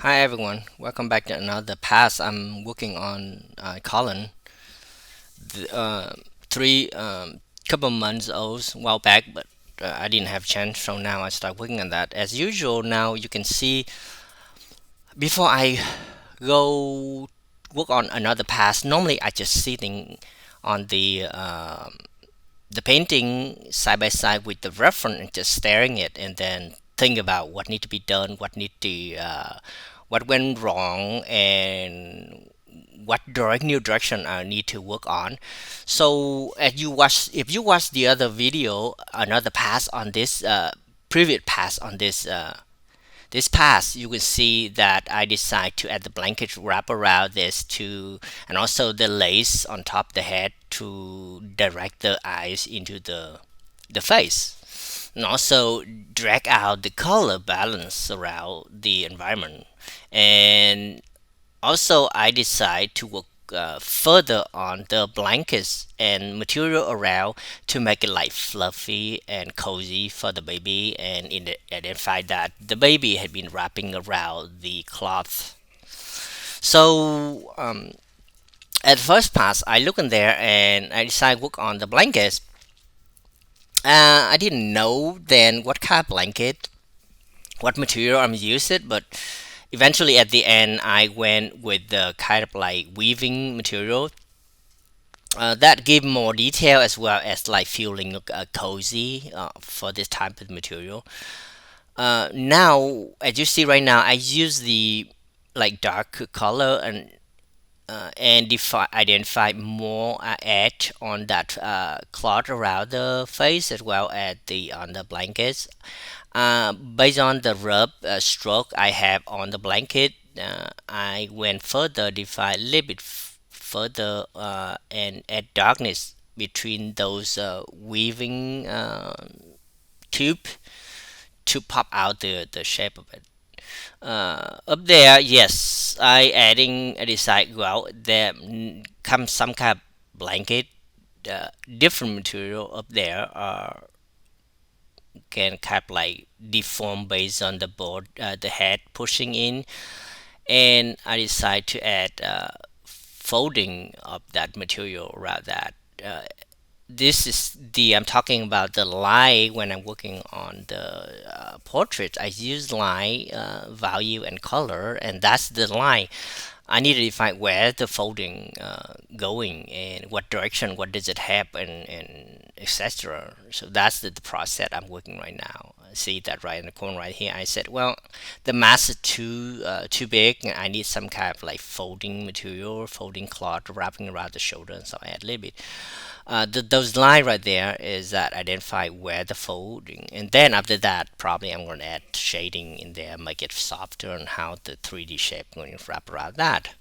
Hi everyone, welcome back to another pass. I'm working on Collin, three couple months old a while back, but I didn't have chance. So now I start working on that. As usual, now you can see before I go work on another pass. Normally I just sitting on the painting side by side with the reference and just staring it, and then think about what need to be done, what went wrong, and what new direction I need to work on. So as you watch, if you watch the other video, another pass on this previous pass on this pass, you will see that I decide to add the blanket wrap around this to, and also the lace on top of the head to direct the eyes into the face, and also drag out the color balance around the environment. And also, I decide to work further on the blankets and material around to make it like fluffy and cozy for the baby, and identify that the baby had been wrapping around the cloth. So at first pass, I look in there and I decide work on the blankets. I didn't know then what kind of blanket, what material I'm using, but eventually at the end I went with the kind of like weaving material that give more detail as well as like feeling cozy for this type of material. Now as you see right now, I use the like dark color and identify more edge on that cloth around the face as well as the on the blankets. Based on the rub stroke I have on the blanket, I went further, define a little bit further, and add darkness between those weaving tube to pop out the shape of it. Up there, yes, I adding a design. Well, there comes some kind of blanket, different material up there. Can kind of like deform based on the board, the head pushing in, and I decide to add folding of that material around that. This is the I'm talking about the line when I'm working on the portrait. I use line, value, and color, and that's the line. I need to define where the folding going and what direction, what does it have, and etc. So that's the process I'm working right now. See that right in the corner right here. I said, well, the mass is too big. I need some kind of like folding material, folding cloth wrapping around the shoulder, and so I add a little bit. Those line right there is that identify where the folding, and then after that, probably I'm going to add shading in there, make it softer, and how the 3D shape going to wrap around that.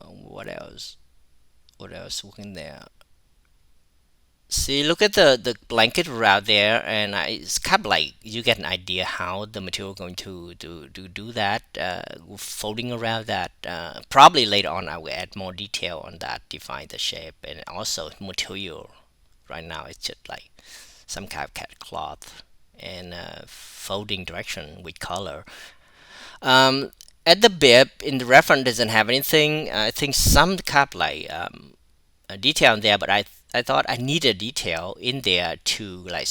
What else? What else working there? See, look at the blanket around there, and it's kind of like you get an idea how the material going to do that, folding around that. Probably later on, I will add more detail on that, define the shape, and also material. Right now, it's just like some kind of cat cloth and folding direction with color. At the bib in the reference doesn't have anything. I think some kind of like a detail in there, but I thought I needed detail in there to like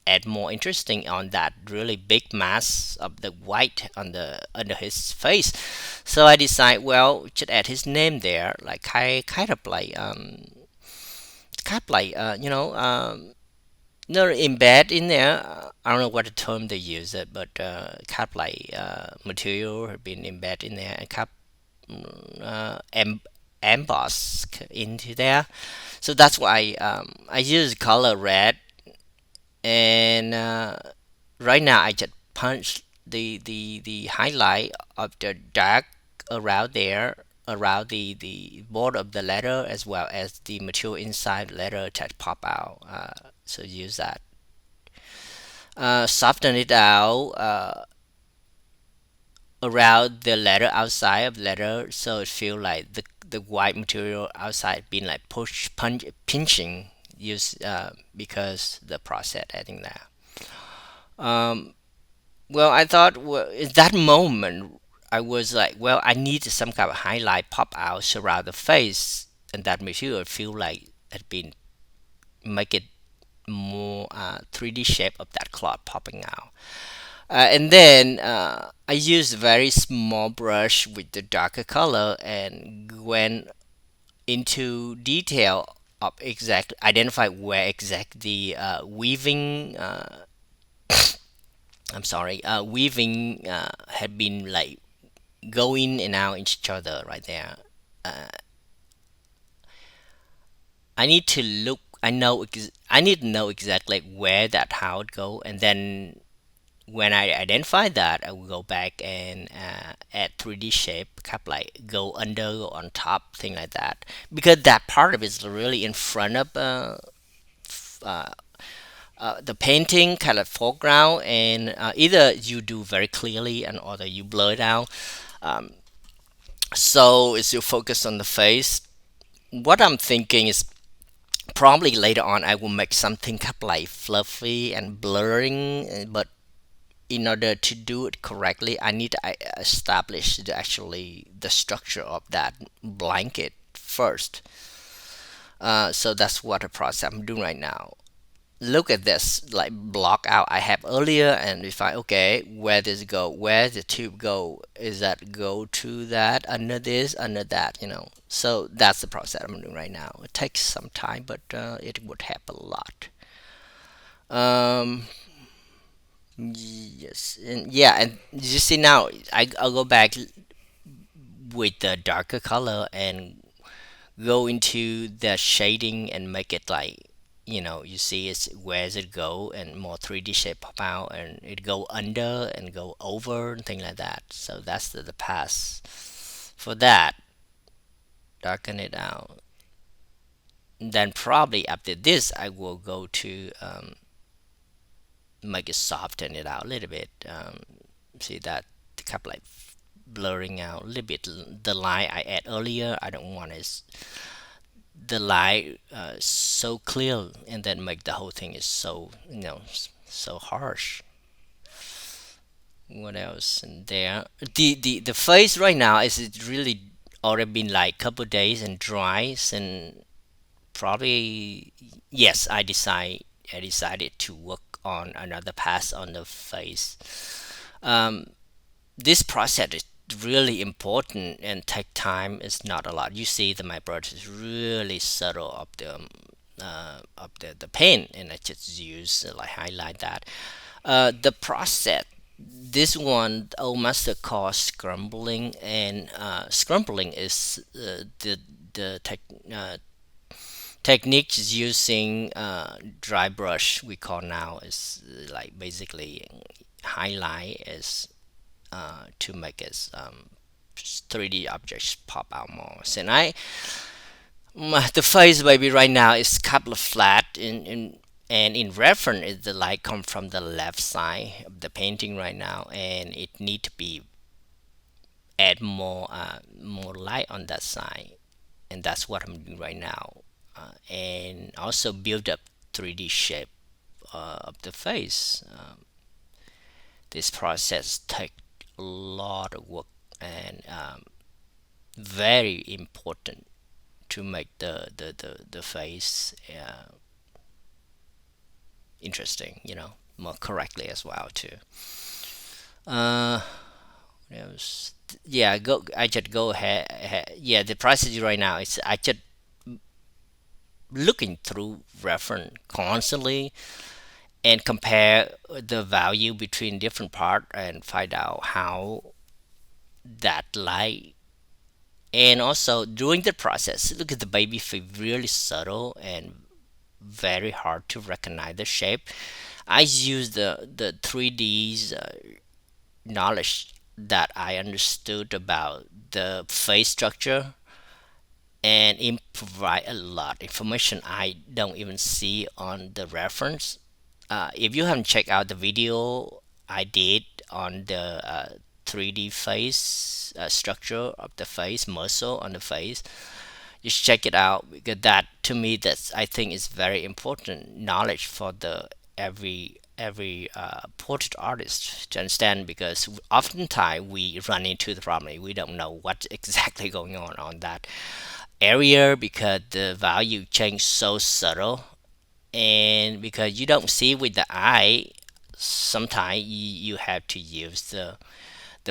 add more interesting on that really big mass of the white on the under his face. So I decide, well, just add his name there, like kind of like no embed in there. I don't know what the term they use it, but kind of like material have been embedded in there and kind of emboss into there. So that's why I use color red, and right now I just punch the highlight of the dark around there, around the border of the letter, as well as the material inside the letter to pop out. So use that. Soften it out around the letter, outside of the letter, so it feel like the white material outside being like pinching, use because the process adding that. Well, I thought, well, in that moment, I was like, well, I need some kind of highlight pop out surround the face, and that material feel like had been make it more 3D shape of that cloth popping out. And then I used a very small brush with the darker color and went into detail of exact identify where exactly weaving. I'm sorry, weaving had been like going in and out each other right there. Uh, I need to look. I need to know exactly where that how it go, and then when I identify that, I will go back and add 3D shape, kind of like go under, go on top, thing like that. Because that part of it is really in front of uh, the painting, kind of foreground, and either you do very clearly and or you blur it out. Um, so is you focus on the face. What I'm thinking is probably later on I will make something kind of like fluffy and blurring, but in order to do it correctly, I need to establish actually the structure of that blanket first. So that's what the process I'm doing right now. Look at this like block out I have earlier, and if I okay, where does it go? Where the tube go? Is that go to that under this under that? So that's the process I'm doing right now. It takes some time, but it would help a lot. Um, yes, and yeah, and you see now I'll go back with the darker color and go into the shading and make it like you see it's where's it go and more 3D shape pop out and it go under and go over and things like that. So that's the pass for that. Darken it out. Then probably after this I will go to make it soften it out a little bit. See that couple like blurring out a little bit the line I add earlier. I don't want it the light so clear and then make the whole thing is so so harsh. What else in there? The face right now is it really already been like couple days and dries and probably yes I decided to work on another pass on the face. um, this process is really important and take time. It's not a lot. You see that my brush is really subtle of the paint, and I just use like highlight that. The process. This one, old master calls scrambling, and scrambling is the technique is using dry brush. We call now is like basically highlight is to make its 3D objects pop out more. So and the face maybe right now is couple of flat and in reference is the light come from the left side of the painting right now, and it need to be add more light on that side, and that's what I'm doing right now, and also build up 3D shape of the face. This process take a lot of work and very important to make the face interesting, more correctly as well too. Uh, what else? Yeah, go. I just go ahead. Yeah, the process right now is I just looking through reference constantly and compare the value between different part and find out how that light. And also during the process, look at the baby feel really subtle and very hard to recognize the shape. I use the 3D's knowledge that I understood about the face structure and provide a lot of information I don't even see on the reference. If you haven't checked out the video I did on the 3D face structure of the face, muscle on the face, just check it out because that to me that's I think is very important knowledge for the every every portrait artist to understand, because oftentimes we run into the problem. We don't know what's exactly going on that area because the value change so subtle, and because you don't see with the eye. Sometimes you have to use the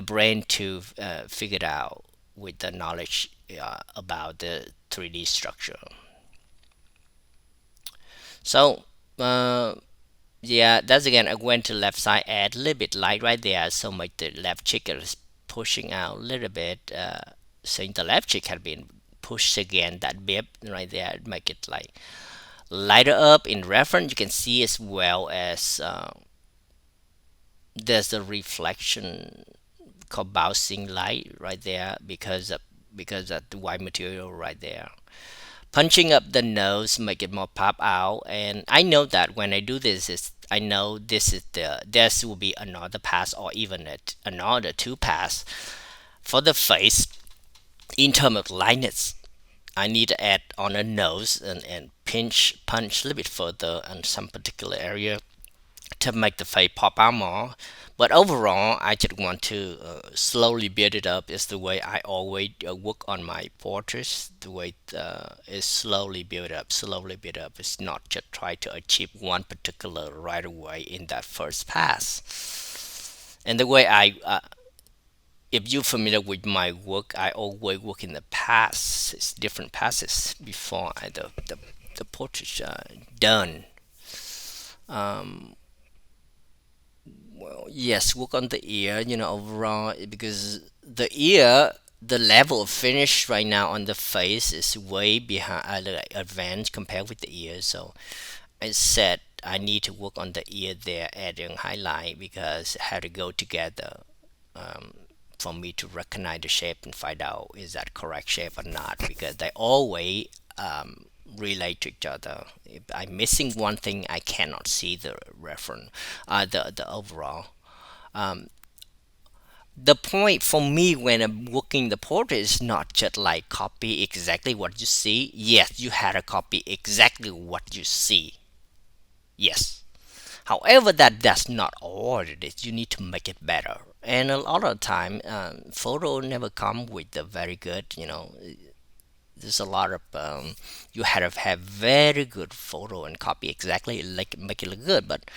brain to figure it out with the knowledge about the 3D structure. So uh, yeah, that's again. I went to left side, add a little bit light right there, so make the left cheek is pushing out a little bit. Saying the left cheek had been pushed again, that bit right there, make it like lighter up in reference. You can see as well as there's a reflection called bouncing light right there because of the white material right there. Punching up the nose make it more pop out, and I know that when I do this is I know this will be another pass or even another two pass for the face. In terms of lightness, I need to add on the nose and punch a little bit further on some particular area to make the face pop out more. But overall, I just want to slowly build it up. Is the way I always work on my portraits. The way is slowly build up, slowly build up. It's not just try to achieve one particular right away in that first pass. And the way if you're familiar with my work, I always work in the passes, different passes before the portrait done. Um, Well, yes, work on the ear, overall, because the ear, the level of finish right now on the face is way behind, like advanced compared with the ear. So I said I need to work on the ear there, adding highlight because it had to go together um, for me to recognize the shape and find out is that correct shape or not, because they always relate to each other. If I'm missing one thing, I cannot see the reference, the overall. Um, the point for me when I'm working the portrait is not just like copy exactly what you see. Yes, you had to copy exactly what you see. Yes. However, that's not all it is. You need to make it better. And a lot of time, photo never come with the very good. There's a lot of you have to have very good photo and copy exactly like make it look good. But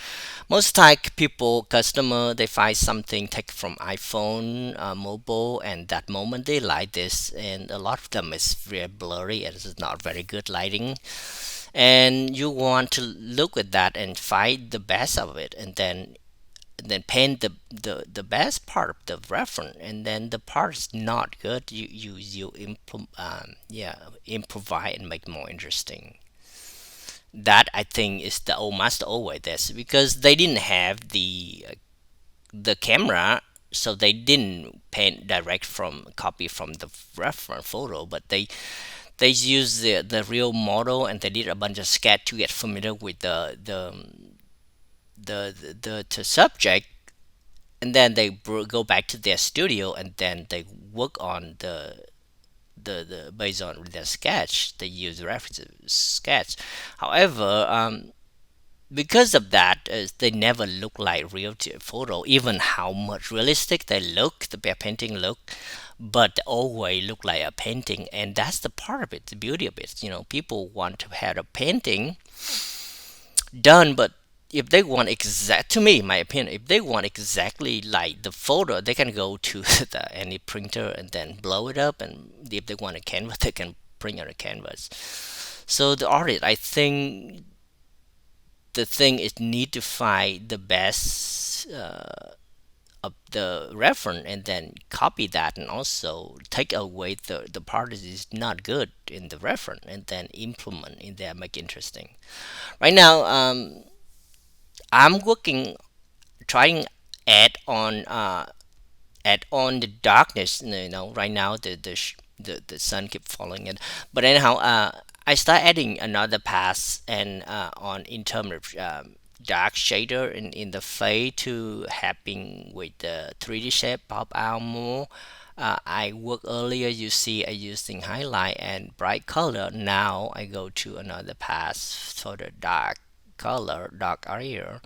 most time people customer they find something take from iPhone mobile, and that moment they like this, and a lot of them is very blurry and it's not very good lighting, and you want to look at that and find the best of it, and then paint the best part of the reference, and then the part is not good, yeah, improvise and make more interesting. That I think is the old master always this, because they didn't have the camera, so they didn't paint direct from copy from the reference photo, but they used the real model, and they did a bunch of sketch to get familiar with the subject, and then they go back to their studio, and then they work on the based on their sketch. They use reference sketch. However, because of that, they never look like real photo, even how much realistic they look, the painting look, but they always look like a painting, and that's the part of it, the beauty of it. People want to have a painting done, but if they want exact, to me, my opinion, if they want exactly like the photo, they can go to any printer and then blow it up, and if they want a canvas, they can print on a canvas. So the artist, I think, the thing is need to find the best of the reference, and then copy that, and also take away the part that is not good in the reference, and then implement in there, make it interesting. Right now, I'm working, trying add on add on the darkness. Right now the sun keep falling in, but anyhow, I start adding another pass, and on in terms of dark shader in the fade to helping with the 3D shape pop out more. I work earlier, you see I using highlight and bright color. Now I go to another pass for the dark color, dark area.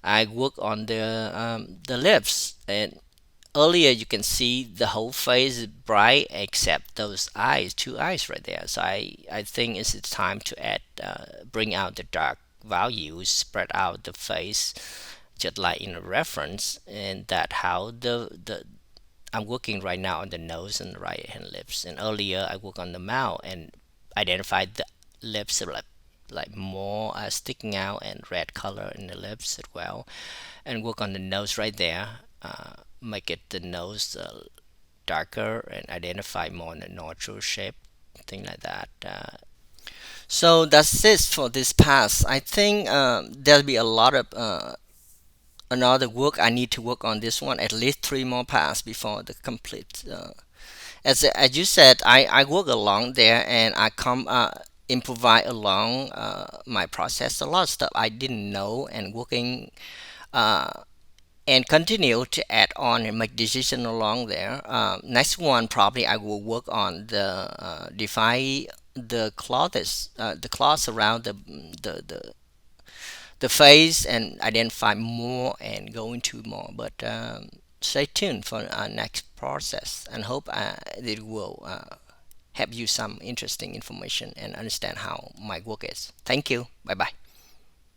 I work on the lips, and earlier you can see the whole face is bright except those eyes, two eyes right there. So I think it's time to add, bring out the dark values, spread out the face, just like in a reference, and that how the I'm working right now on the nose and the right hand lips. And earlier I work on the mouth and identified the lips are like more sticking out and red color in the lips as well, and work on the nose right there. Make it the nose darker and identify more the nostril shape, thing like that. So that's it for this pass. I think there'll be a lot of another work. I need to work on this one at least three more pass before the complete. As you said, I work along there and I come improvise along my process. A lot of stuff I didn't know and working uh, and continue to add on and make decision along there. Next one probably I will work on the define the cloths around the face and identify more and go into more. But stay tuned for our next process and hope it will have you some interesting information and understand how my work is. Thank you. Bye bye.